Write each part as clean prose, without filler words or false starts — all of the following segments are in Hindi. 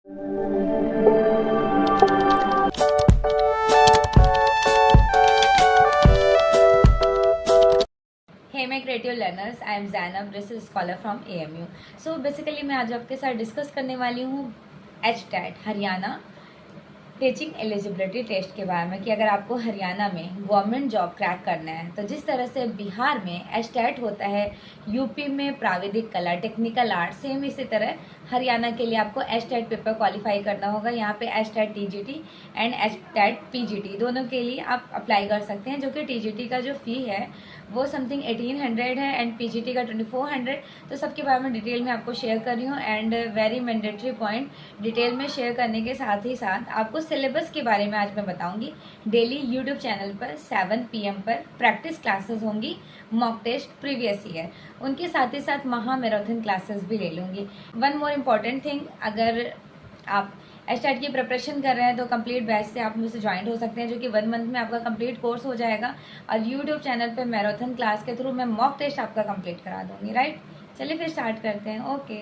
Hey my creative learners, I am Zainab, research scholar from AMU. So basically मैं आज आपके साथ डिस्कस करने वाली हूँ HTET Haryana teaching eligibility test के बारे में कि अगर आपको हरियाणा में गवर्नमेंट जॉब क्रैक करना है तो जिस तरह से बिहार में HTET होता है, यूपी में प्राविधिक कला टेक्निकल आर्ट, सेम इसी तरह हरियाणा के लिए आपको HTET पेपर क्वालिफाई करना होगा। यहाँ पे HTET TGT and HTET PGT दोनों के लिए आप अप्लाई कर सकते हैं, जो कि TGT का जो फ़ी है वो समथिंग 1800 है एंड PGT का 2400। तो सबके बारे में डिटेल में आपको शेयर कर रही हूँ and very mandatory point detail में शेयर करने के साथ ही साथ आपको सिलेबस के बारे में आज मैं बताऊंगी। डेली यूट्यूब चैनल पर 7 PM पर प्रैक्टिस क्लासेस होंगी, मॉक टेस्ट प्रीवियस ईयर, उनके साथ ही साथ महा मैराथन क्लासेस भी ले लूँगी। वन मोर इम्पॉर्टेंट थिंग, अगर आप HTET की प्रिपरेशन कर रहे हैं तो कंप्लीट बैच से आप मुझसे ज्वाइन हो सकते हैं, जो कि 1 मंथ में आपका कंप्लीट कोर्स हो जाएगा और यूट्यूब चैनल पे मैराथन क्लास के थ्रू मैं मॉक टेस्ट आपका कंप्लीट करा दूँगी। राइट, चलिए फिर स्टार्ट करते हैं। ओके,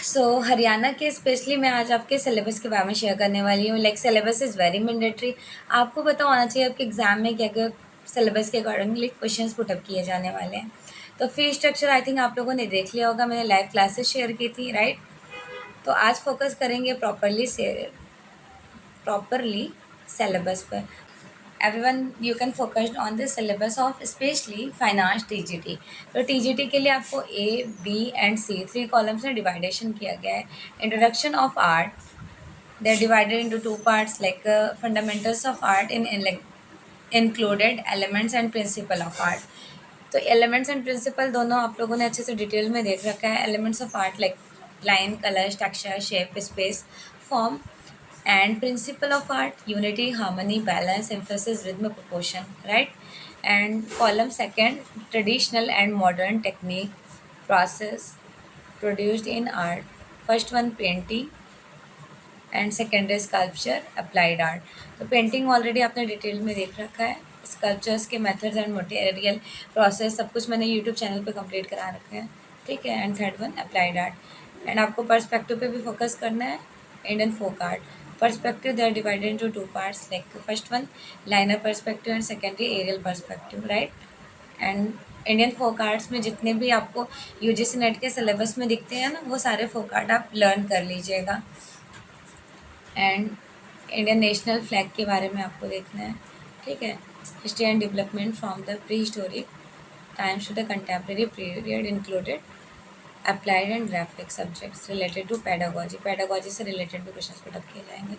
सो हरियाणा के स्पेशली मैं आज आपके सिलेबस के बारे में शेयर करने वाली हूँ। Like syllabus is very mandatory, आपको पता होना चाहिए आपके एग्जाम में क्या क्या सिलेबस के अकॉर्डिंगली क्वेश्चन पुटअप किए जाने वाले हैं। तो फी स्ट्रक्चर आई थिंक आप लोगों ने देख लिया होगा, मैंने लाइव क्लासेस शेयर की थी। राइट, तो आज फोकस करेंगे प्रॉपरली सिलेबस पर। Everyone you can focused on the syllabus of specially finance TGT। तो TGT के लिए आपको A, B and C 3 columns में डिवाइडेशन किया गया है। Introduction of art, they are divided into 2 parts, like fundamentals of art in included elements and principle of art. तो एलिमेंट्स एंड प्रिंसिपल दोनों आप लोगों ने अच्छे से डिटेल में देख रखा है। Elements of art like line, colour, structure, shape, space, form, and principle of art unity, harmony, balance, emphasis, rhythm, proportion. Right, and column second, traditional and modern technique process produced in art. First one painting and second is sculpture, applied art. तो पेंटिंग ऑलरेडी आपने डिटेल में देख रखा है, स्कल्पचर्स के मेथड्स एंड मटेरियल प्रोसेस सब कुछ मैंने यूट्यूब चैनल पे कंप्लीट करा रखा है, ठीक है। And third one applied art, and आपको पर्सपेक्टिव पे भी फोकस करना है। Indian folk art perspective, they are divided into 2 parts, like first one liner perspective and secondly aerial perspective. Right, and Indian folk arts में जितने भी आपको UGC नेट के सिलेबस में दिखते हैं ना, वो सारे फोक आर्ट आप लर्न कर लीजिएगा। एंड इंडियन नेशनल फ्लैग के बारे में आपको देखना है, ठीक है। History and development from the pre historic times to the contemporary period included applied and graphic subjects related to pedagogy, pedagogy से रिलेटेड भी क्वेश्चन पुटअप किए जाएंगे,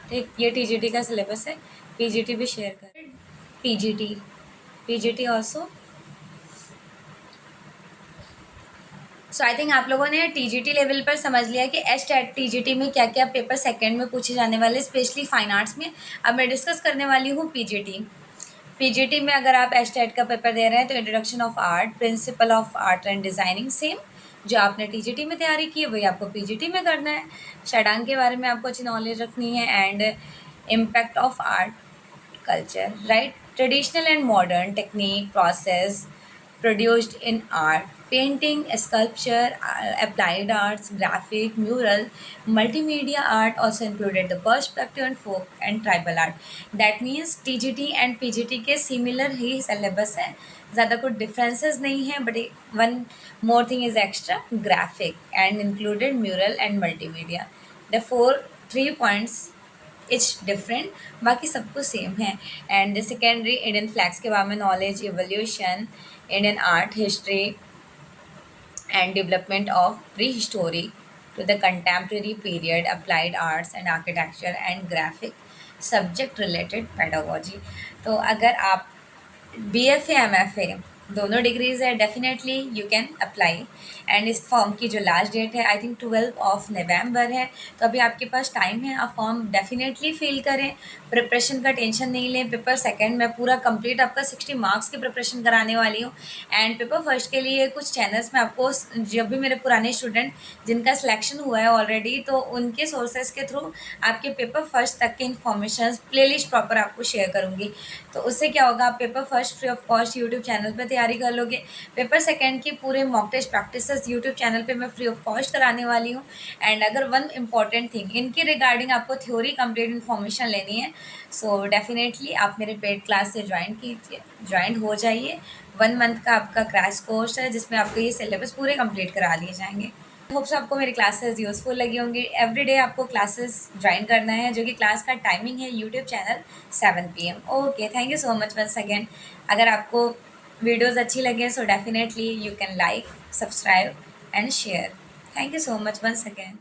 ठीक। ये TGT का सिलेबस है। PGT भी शेयर कर, PGT also. So I think आप लोगों ने TGT लेवल पर समझ लिया कि HTET TGT में क्या क्या पेपर सेकेंड में पूछे जाने वाले, स्पेशली फाइन आर्ट्स में। अब मैं डिस्कस करने वाली हूँ PGT में अगर आप HTET का पेपर दे रहे हैं तो introduction of art, principal of art and designing, same जो आपने TGT में तैयारी की है वही आपको PGT में करना है। षडांग के बारे में आपको अच्छी नॉलेज रखनी है and impact of art culture. Right, traditional and modern technique process produced in art, painting, sculpture, applied arts, graphic, mural, multimedia art also included the perspective and folk and tribal art. That means TGT and PGT के similar ही syllabus है, ज़्यादा कुछ differences नहीं है, but one more thing is extra, graphic and included mural and multimedia. The 3 points it's different, बाकी सब कुछ सेम है। एंड सेकेंडरी इंडियन फ्लैग्स के बारे में knowledge, evolution, Indian art history and development of pre historic to the contemporary period, applied arts and architecture and graphic subject related pedagogy. तो अगर आप BFA MFA दोनों डिग्रीज है, definitely you can apply. And इस फॉर्म की जो लास्ट डेट है आई थिंक 12 नवंबर है, तो अभी आपके पास टाइम है, आप फॉर्म डेफिनेटली फिल करें। प्रिपरेशन का टेंशन नहीं लें। पेपर सेकंड में पूरा कंप्लीट आपका 60 मार्क्स की प्रिपरेशन कराने वाली हूँ। एंड पेपर फर्स्ट के लिए कुछ चैनल्स में आपको, जब भी मेरे पुराने स्टूडेंट जिनका सिलेक्शन हुआ है ऑलरेडी, तो उनके सोर्सेज के थ्रू आपके पेपर फर्स्ट तक के इन्फॉर्मेशन प्लेलिस्ट प्रॉपर आपको शेयर करूँगी। तो उससे क्या होगा, आप paper first free of cost YouTube channel पर तैयारी कर लोगे। पेपर सेकंड की पूरे mock test practices YouTube channel पे मैं फ्री ऑफ कॉस्ट कराने वाली हूँ। एंड अगर वन इम्पॉर्टेंट थिंग इनकी रिगार्डिंग आपको थ्योरी कंप्लीट इन्फॉर्मेशन लेनी है, सो डेफिनेटली आप मेरे पेड क्लास से ज्वाइन हो जाइए। 1 मंथ का आपका क्रैश कोर्स है जिसमें आपको ये सिलेबस पूरे कंप्लीट करा दिए जाएंगे। होप सो आपको मेरी क्लासेस यूज़फुल लगी होंगी। एवरीडे आपको क्लासेस ज्वाइन करना है, जो कि क्लास का टाइमिंग है YouTube channel 7 PM। Okay, thank you so much once again. अगर आपको वीडियोज़ अच्छी लगे so definitely you can like, subscribe and share. Thank you so much once again.